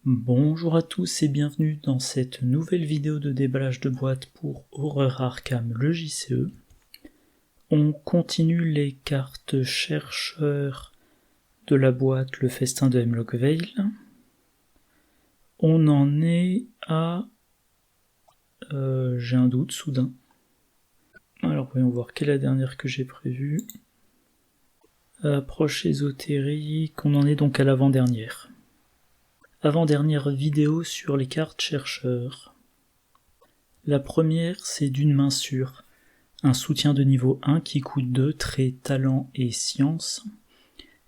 Bonjour à tous et bienvenue dans cette nouvelle vidéo de déballage de boîte pour Horror Arkham le JCE. On continue les cartes chercheurs de la boîte Le Festin de Hemlock Vale. On en est à... j'ai un doute soudain. Alors voyons voir quelle est la dernière que j'ai prévue. Approche ésotérique, on en est donc à l'avant-dernière. Avant-dernière vidéo sur les cartes chercheurs. La première, c'est d'une main sûre. Un soutien de niveau 1 qui coûte 2, trait, talent et science.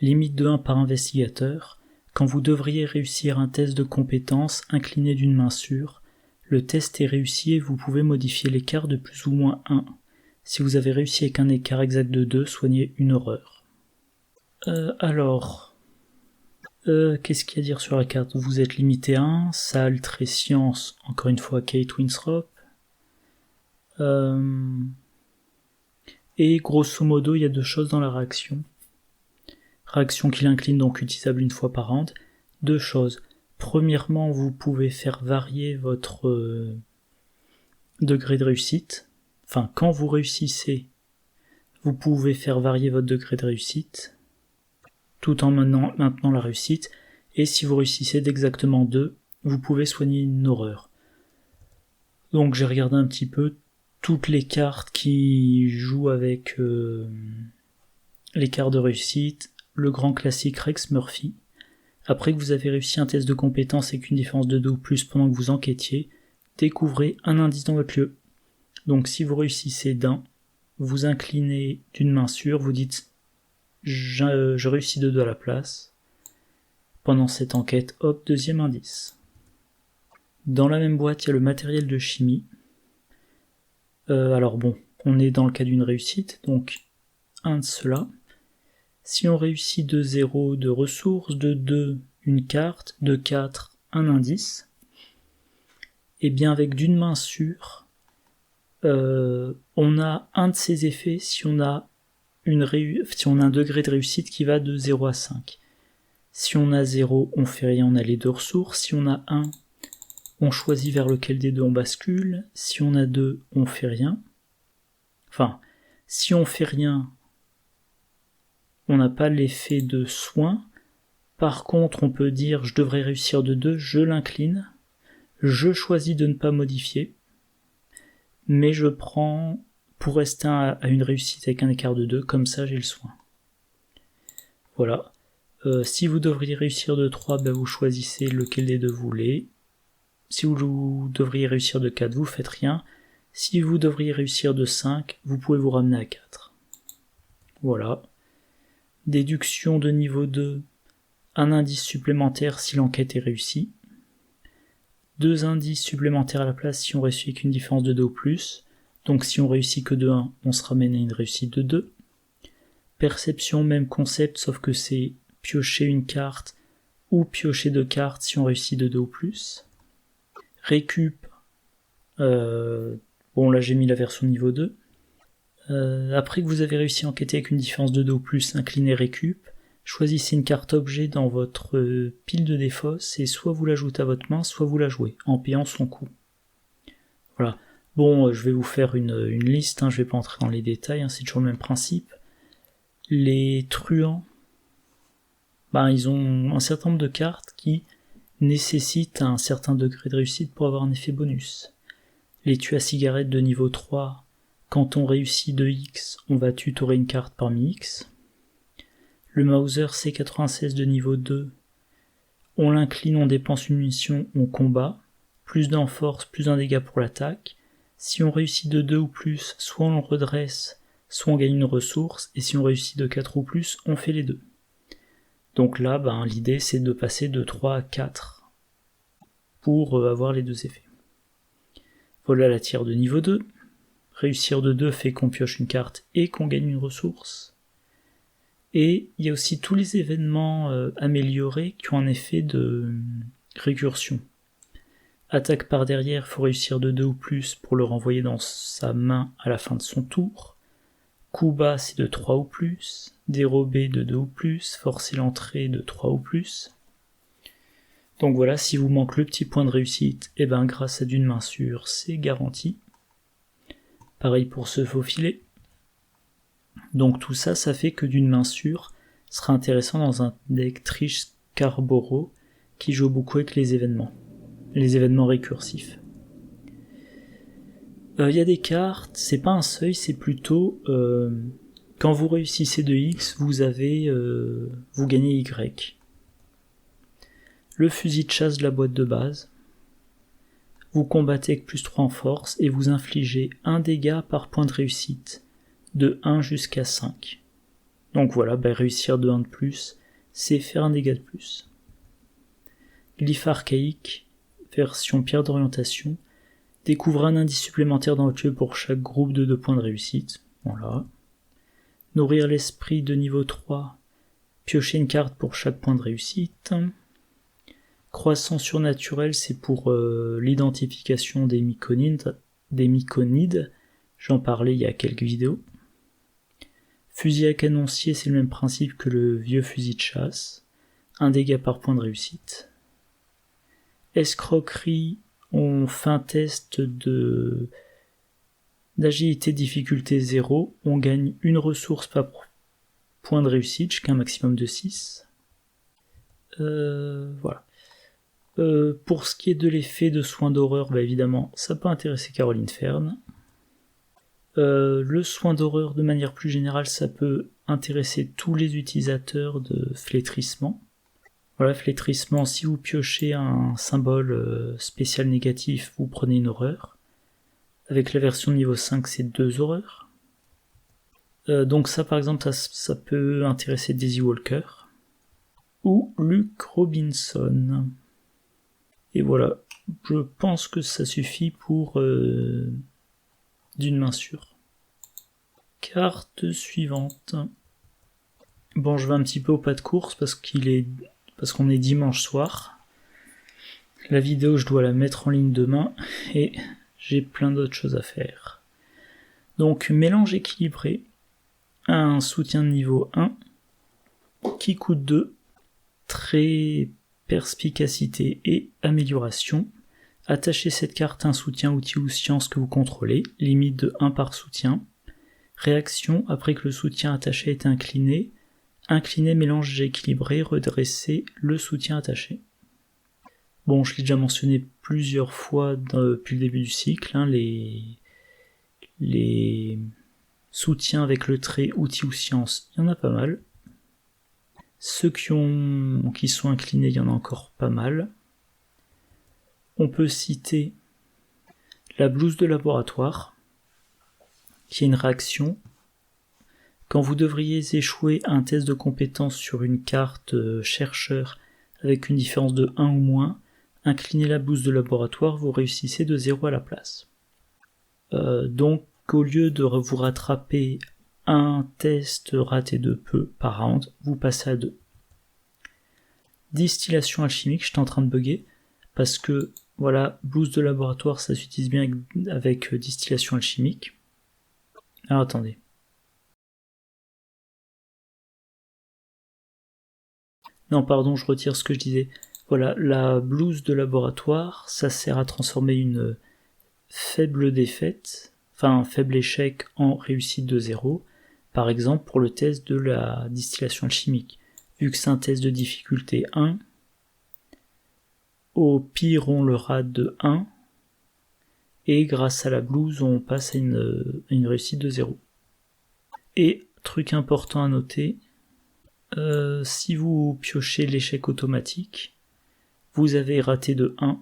Limite de 1 par investigateur. Quand vous devriez réussir un test de compétence incliné d'une main sûre, le test est réussi et vous pouvez modifier l'écart de plus ou moins 1. Si vous avez réussi avec un écart exact de 2, soignez une horreur. Qu'est-ce qu'il y a à dire sur la carte? Vous êtes limité à 1, salle, trait, science, encore une fois Kate Winsrop. Et grosso modo, il y a deux choses dans la réaction. Réaction qui l'incline, donc utilisable une fois par round. Deux choses. Premièrement, vous pouvez faire varier votre degré de réussite. Enfin, quand vous réussissez, vous pouvez faire varier votre degré de réussite, tout en maintenant la réussite. Et si vous réussissez d'exactement 2, vous pouvez soigner une horreur. Donc j'ai regardé un petit peu toutes les cartes qui jouent avec l'écart de réussite, le grand classique Rex Murphy. Après que vous avez réussi un test de compétence avec une différence de 2 ou plus pendant que vous enquêtiez, découvrez un indice dans votre lieu. Donc si vous réussissez d'un, vous inclinez d'une main sûre, vous dites je réussis de 2 à la place. Pendant cette enquête, hop, deuxième indice. Dans la même boîte, il y a le matériel de chimie. Alors bon, on est dans le cas d'une réussite, donc un de ceux-là. Si on réussit de 0, de ressources, de 2, une carte, de 4, un indice, et bien avec d'une main sûre, on a un de ces effets si on a un degré de réussite qui va de 0 à 5. Si on a 0, on fait rien, on a les deux ressources. Si on a 1, on choisit vers lequel des deux on bascule. Si on a 2, on fait rien. Enfin, si on fait rien, on n'a pas l'effet de soin. Par contre, on peut dire je devrais réussir de 2, je l'incline. Je choisis de ne pas modifier. Mais je prends pour rester à une réussite avec un écart de 2, comme ça j'ai le soin. Voilà. Si vous devriez réussir de 3, ben vous choisissez lequel des deux vous voulez. Si vous devriez réussir de 4, vous faites rien. Si vous devriez réussir de 5, vous pouvez vous ramener à 4. Voilà. Déduction de niveau 2, un indice supplémentaire si l'enquête est réussie. 2 indices supplémentaires à la place si on réussit avec une différence de 2 ou plus. Donc si on réussit que de 1, on se ramène à une réussite de 2. Perception, même concept, sauf que c'est piocher une carte ou piocher 2 cartes si on réussit de 2 ou plus. Récup, bon là j'ai mis la version niveau 2. Après que vous avez réussi à enquêter avec une différence de 2 ou plus, inclinez récup, choisissez une carte objet dans votre pile de défausse et soit vous l'ajoutez à votre main, soit vous la jouez, en payant son coût. Voilà. Bon, je vais vous faire une liste, je vais pas entrer dans les détails, c'est toujours le même principe. Les truands, ils ont un certain nombre de cartes qui nécessitent un certain degré de réussite pour avoir un effet bonus. Les tueurs à cigarettes de niveau 3, quand on réussit de X, on va tutorer une carte parmi X. Le Mauser C96 de niveau 2, on l'incline, on dépense une munition, on combat. Plus d'un force, plus un dégât pour l'attaque. Si on réussit de 2 ou plus, soit on le redresse, soit on gagne une ressource, et si on réussit de 4 ou plus, on fait les deux. Donc là, l'idée c'est de passer de 3 à 4 pour avoir les deux effets. Voilà la tire de niveau 2. Réussir de 2 fait qu'on pioche une carte et qu'on gagne une ressource. Et il y a aussi tous les événements améliorés qui ont un effet de récursion. Attaque par derrière, faut réussir de 2 ou plus pour le renvoyer dans sa main à la fin de son tour. Coup bas, c'est de 3 ou plus. Dérober de 2 ou plus. Forcer l'entrée de 3 ou plus. Donc voilà, si vous manque le petit point de réussite, et ben grâce à d'une main sûre, c'est garanti. Pareil pour se faufiler. Donc tout ça, ça fait que d'une main sûre sera intéressant dans un deck Trish Scarborough qui joue beaucoup avec les événements récursifs. Il y a des cartes, c'est pas un seuil, c'est plutôt quand vous réussissez de X, vous gagnez Y. Le fusil de chasse de la boîte de base. Vous combattez avec plus 3 en force et vous infligez un dégât par point de réussite, de 1 jusqu'à 5. Donc voilà, réussir de 1 de plus, c'est faire un dégât de plus. Glyphe archaïque, version pierre d'orientation. Découvrez un indice supplémentaire dans votre jeu pour chaque groupe de 2 points de réussite. Voilà. Nourrir l'esprit de niveau 3. Piocher une carte pour chaque point de réussite. Croissance surnaturelle, c'est pour l'identification des myconides. J'en parlais il y a quelques vidéos. Fusil à canoncier, c'est le même principe que le vieux fusil de chasse. Un dégât par point de réussite. Escroquerie, on fait un test d'agilité difficulté 0. On gagne une ressource par point de réussite jusqu'à un maximum de 6. Voilà. Pour ce qui est de l'effet de soin d'horreur, évidemment, ça peut intéresser Caroline Fern. Le soin d'horreur, de manière plus générale, ça peut intéresser tous les utilisateurs de flétrissement. Voilà, flétrissement, si vous piochez un symbole spécial négatif, vous prenez une horreur. Avec la version niveau 5, c'est 2 horreurs. Donc ça, par exemple, ça peut intéresser Daisy Walker. Ou Luke Robinson. Et voilà, je pense que ça suffit pour d'une main sûre. Carte suivante. Bon, je vais un petit peu au pas de course parce qu'on est dimanche soir. La vidéo, je dois la mettre en ligne demain et j'ai plein d'autres choses à faire. Donc, mélange équilibré, un soutien de niveau 1 qui coûte 2, très perspicacité et amélioration. Attachez cette carte à un soutien, outil ou science que vous contrôlez, limite de 1 par soutien. Réaction, après que le soutien attaché a été incliné, incliner, mélange équilibré, redresser le soutien attaché. Bon, je l'ai déjà mentionné plusieurs fois depuis le début du cycle, les soutiens avec le trait outil ou science, il y en a pas mal. Ceux qui sont inclinés, il y en a encore pas mal. On peut citer la blouse de laboratoire, qui est une réaction. Quand vous devriez échouer un test de compétence sur une carte chercheur avec une différence de 1 ou moins, inclinez la blouse de laboratoire, vous réussissez de 0 à la place. Donc au lieu de vous rattraper un test raté de peu par round, vous passez à 2. Distillation alchimique, j'étais en train de bugger, parce que voilà, blouse de laboratoire, ça s'utilise bien avec distillation alchimique. Alors attendez. Non, pardon, je retire ce que je disais. Voilà, la blouse de laboratoire, ça sert à transformer une faible défaite, enfin un faible échec en réussite de 0, par exemple pour le test de la distillation alchimique. Vu que c'est un test de difficulté 1, au pire on le rate de 1, et grâce à la blouse on passe à une réussite de 0. Et, truc important à noter, si vous piochez l'échec automatique, vous avez raté de 1,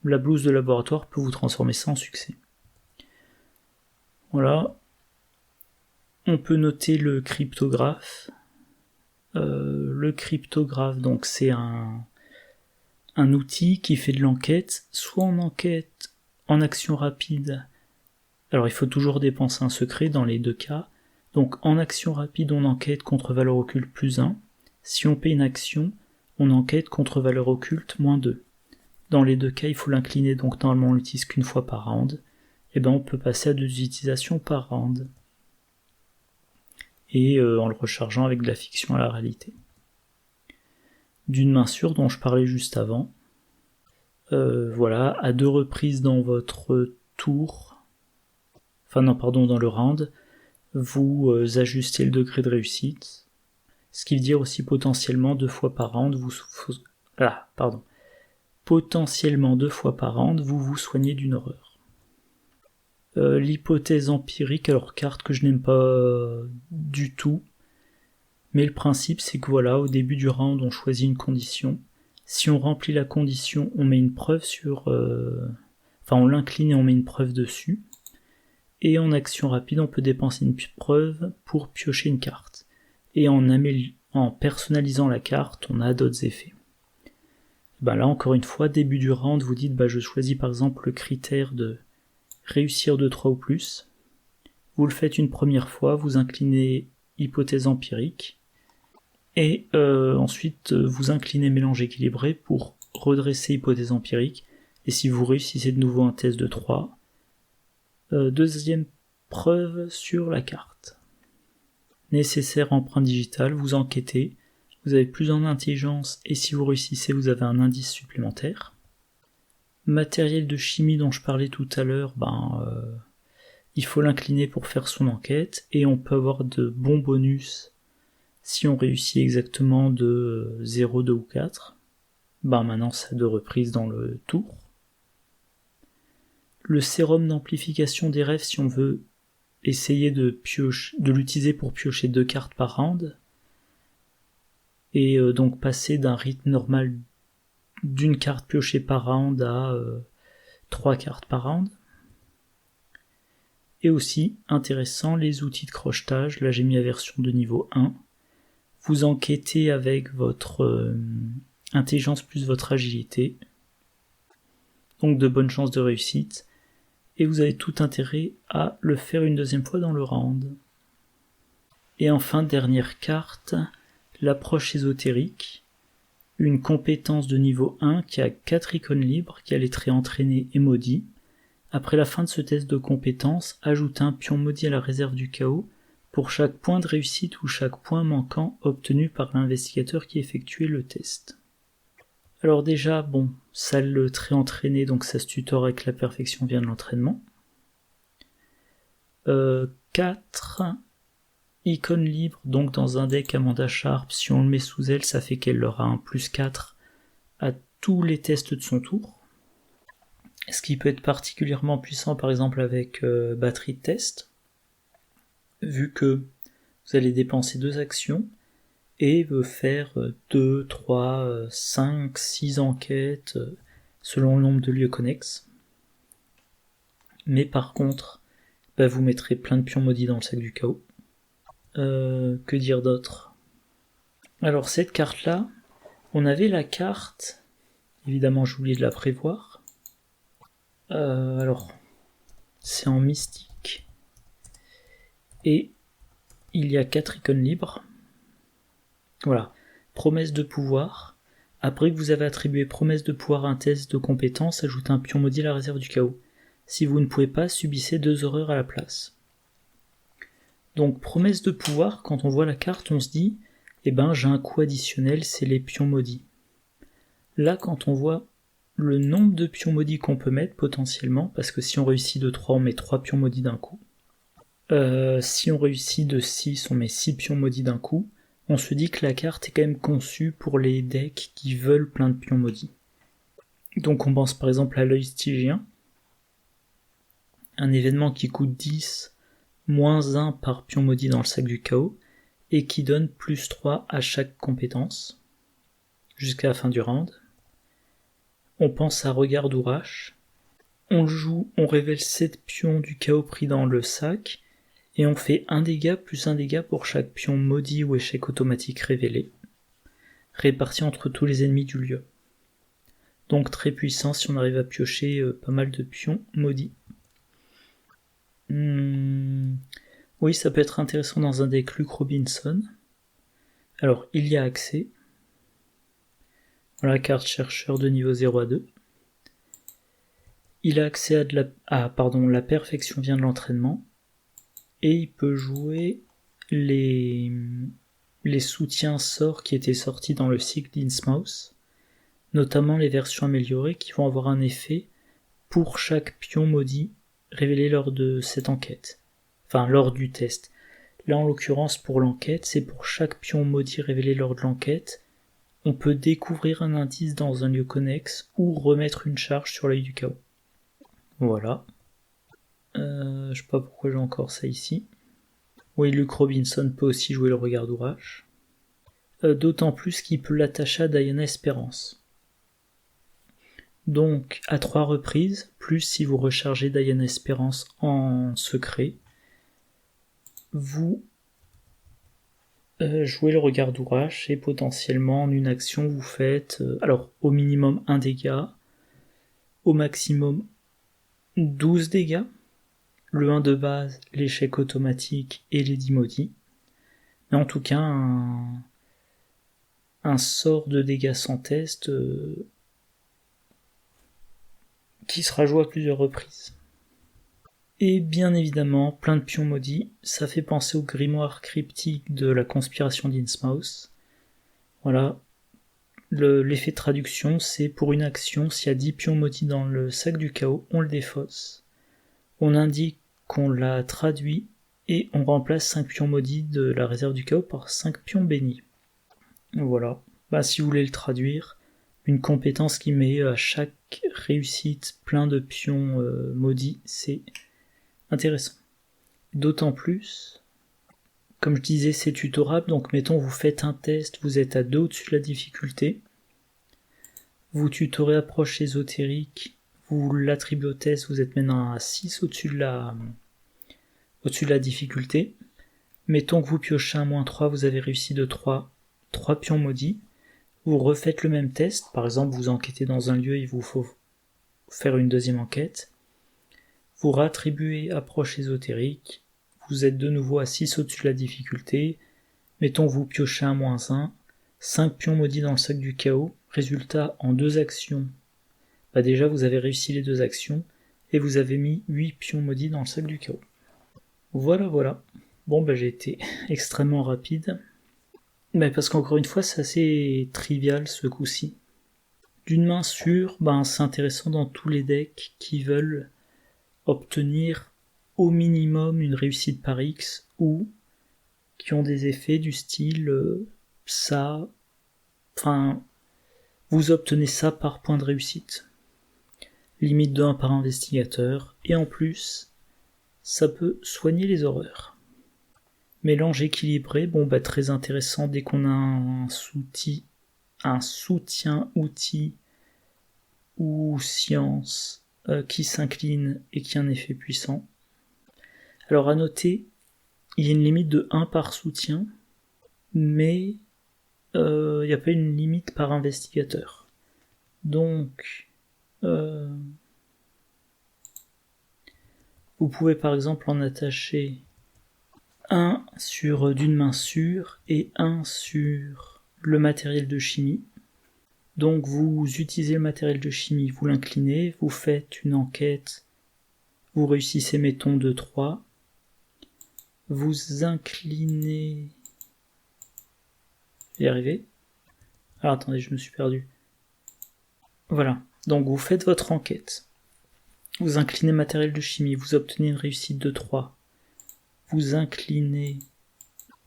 la blouse de laboratoire peut vous transformer ça en succès. Voilà. On peut noter le cryptographe. Le cryptographe, donc c'est un outil qui fait de l'enquête, soit en enquête en action rapide. Alors il faut toujours dépenser un secret dans les deux cas. Donc en action rapide, on enquête contre valeur occulte plus 1. Si on paie une action, on enquête contre valeur occulte moins 2. Dans les deux cas, il faut l'incliner, donc normalement on l'utilise qu'une fois par round. Et on peut passer à 2 utilisations par round. Et en le rechargeant avec de la fiction à la réalité. d'une main sûre dont je parlais juste avant. Voilà, à 2 reprises dans votre tour, dans le round, vous ajustez le degré de réussite, ce qui veut dire aussi potentiellement 2 fois par round, potentiellement 2 fois par round, vous vous soignez d'une horreur. L'hypothèse empirique, alors carte que je n'aime pas du tout, mais le principe c'est que voilà, au début du round on choisit une condition, si on remplit la condition on met une preuve on l'incline et on met une preuve dessus, et en action rapide on peut dépenser une preuve pour piocher une carte, et en personnalisant la carte on a d'autres effets. Là encore une fois, début du round vous dites je choisis par exemple le critère de réussir de 3 ou plus, vous le faites une première fois, vous inclinez hypothèse empirique, et ensuite vous inclinez mélange équilibré pour redresser hypothèse empirique, et si vous réussissez de nouveau un test de 3, deuxième preuve sur la carte. Nécessaire emprunt digital, vous enquêtez, vous avez plus en intelligence, et si vous réussissez vous avez un indice supplémentaire. Matériel de chimie dont je parlais tout à l'heure, il faut l'incliner pour faire son enquête, et on peut avoir de bons bonus si on réussit exactement de 0, 2 ou 4. Maintenant ça a 2 reprises dans le tour. Le sérum d'amplification des rêves si on veut essayer de l'utiliser pour piocher 2 cartes par round, et donc passer d'un rythme normal d'une carte piochée par round à 3 cartes par round. Et aussi, intéressant, les outils de crochetage, là j'ai mis la version de niveau 1. Vous enquêtez avec votre intelligence plus votre agilité, donc de bonnes chances de réussite, et vous avez tout intérêt à le faire une deuxième fois dans le round. Et enfin, dernière carte, l'approche ésotérique, une compétence de niveau 1 qui a 4 icônes libres, qui a les traits entraînés et maudits. Après la fin de ce test de compétence, ajoutez un pion maudit à la réserve du chaos pour chaque point de réussite ou chaque point manquant obtenu par l'investigateur qui effectuait le test. Alors déjà, ça le trait entraîné, donc ça se tutore avec la perfection vient de l'entraînement. 4 icônes libres, donc dans un deck Amanda Sharp, si on le met sous elle, ça fait qu'elle aura un plus 4 à tous les tests de son tour. Ce qui peut être particulièrement puissant par exemple avec batterie de test, vu que vous allez dépenser 2 actions et faire 2, 3, 5, 6 enquêtes selon le nombre de lieux connexes. Mais par contre, vous mettrez plein de pions maudits dans le sac du chaos. Que dire d'autre ? Alors cette carte-là, on avait la carte, évidemment j'ai oublié de la prévoir. Alors, c'est en mystique. Et il y a 4 icônes libres. Voilà. Promesse de pouvoir. Après que vous avez attribué promesse de pouvoir à un test de compétence, ajoutez un pion maudit à la réserve du chaos. Si vous ne pouvez pas, subissez 2 horreurs à la place. Donc promesse de pouvoir, quand on voit la carte, on se dit j'ai un coup additionnel, c'est les pions maudits. Là, quand on voit le nombre de pions maudits qu'on peut mettre potentiellement, parce que si on réussit de 3, on met 3 pions maudits d'un coup. Si on réussit de 6, on met 6 pions maudits d'un coup. On se dit que la carte est quand même conçue pour les decks qui veulent plein de pions maudits. Donc on pense par exemple à l'œil stygien, un événement qui coûte 10, moins 1 par pion maudit dans le sac du chaos, et qui donne plus 3 à chaque compétence, jusqu'à la fin du round. On pense à Regard d'Ourache. On joue, on révèle 7 pions du chaos pris dans le sac, et on fait 1 dégât plus 1 dégât pour chaque pion maudit ou échec automatique révélé, réparti entre tous les ennemis du lieu. Donc très puissant si on arrive à piocher pas mal de pions maudits. Oui, ça peut être intéressant dans un deck Luke Robinson. Alors, il y a accès. Voilà, carte chercheur de niveau 0 à 2. Il a accès à la perfection vient de l'entraînement. Et il peut jouer les les soutiens sorts qui étaient sortis dans le cycle d'Innsmouth, notamment les versions améliorées qui vont avoir un effet pour chaque pion maudit révélé lors de cette enquête. Enfin, lors du test. Là, en l'occurrence, pour l'enquête, c'est pour chaque pion maudit révélé lors de l'enquête, on peut découvrir un indice dans un lieu connexe ou remettre une charge sur l'œil du chaos. Voilà. Je sais pas pourquoi j'ai encore ça ici. Oui, Luke Robinson peut aussi jouer le regard d'ouvrage. D'autant plus qu'il peut l'attacher à Diana Espérance. Donc, à 3 reprises, plus si vous rechargez Diana Espérance en secret, vous jouez le regard d'ouvrage et potentiellement en une action vous faites alors au minimum 1 dégât, au maximum 12 dégâts, le 1 de base, l'échec automatique et les 10 maudits, mais en tout cas un sort de dégâts sans test qui sera joué à plusieurs reprises. Et bien évidemment, plein de pions maudits, ça fait penser au grimoire cryptique de la conspiration d'Innsmouth. Voilà, l'effet de traduction, c'est pour une action, s'il y a 10 pions maudits dans le sac du chaos, on le défausse. On indique qu'on l'a traduit et on remplace 5 pions maudits de la réserve du chaos par 5 pions bénis. Voilà, si vous voulez le traduire, une compétence qui met à chaque réussite plein de pions maudits, c'est intéressant. D'autant plus, comme je disais, c'est tutorable, donc mettons vous faites un test, vous êtes à 2 au-dessus de la difficulté, vous tutorez approche ésotérique, vous l'attribuez au test, vous êtes maintenant à 6 au-dessus de la difficulté, mettons que vous piochez un -3, vous avez réussi de 3 pions maudits, vous refaites le même test, par exemple vous enquêtez dans un lieu, il vous faut faire une deuxième enquête, vous rattribuez approche ésotérique, vous êtes de nouveau à 6 au-dessus de la difficulté, mettons vous piochez un -1, 5 pions maudits dans le sac du chaos, résultat en 2 actions, déjà vous avez réussi les 2 actions, et vous avez mis 8 pions maudits dans le sac du chaos. Voilà. Bon j'ai été extrêmement rapide, mais parce qu'encore une fois c'est assez trivial ce coup-ci. D'une main sûre, c'est intéressant dans tous les decks qui veulent obtenir au minimum une réussite par X ou qui ont des effets du style vous obtenez ça par point de réussite. Limite de 1 par investigateur, et en plus, ça peut soigner les horreurs. Mélange équilibré, très intéressant dès qu'on a un soutien outil ou science qui s'incline et qui a un effet puissant. Alors à noter, il y a une limite de 1 par soutien, mais il n'y a pas une limite par investigateur. Donc, vous pouvez par exemple en attacher un sur d'une main sûre et un sur le matériel de chimie. Donc vous utilisez le matériel de chimie, vous l'inclinez, vous faites une enquête, vous réussissez mettons de 3, vous inclinez... Je vais y arriver. Alors attendez, je me suis perdu. Voilà, donc vous faites votre enquête. Vous inclinez matériel de chimie, vous obtenez une réussite de 3. Vous inclinez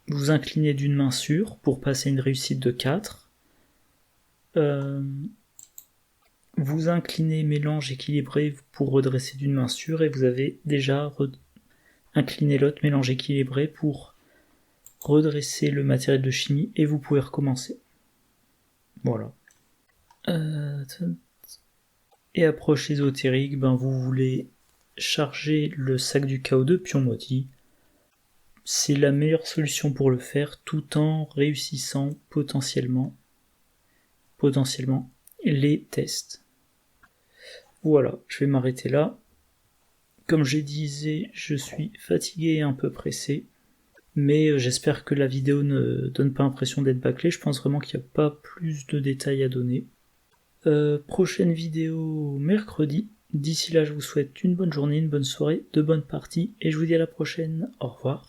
d'une main sûre pour passer une réussite de 4. Vous inclinez mélange équilibré pour redresser d'une main sûre et vous avez déjà incliné l'autre mélange équilibré pour redresser le matériel de chimie et vous pouvez recommencer. Voilà. Et approche ésotérique, vous voulez charger le sac du chaos de pions maudits. C'est la meilleure solution pour le faire tout en réussissant potentiellement les tests. Voilà, je vais m'arrêter là. Comme je disais, je suis fatigué et un peu pressé, mais j'espère que la vidéo ne donne pas l'impression d'être bâclée. Je pense vraiment qu'il n'y a pas plus de détails à donner. Prochaine vidéo mercredi. D'ici là, je vous souhaite une bonne journée, une bonne soirée, de bonnes parties, et je vous dis à la prochaine. Au revoir.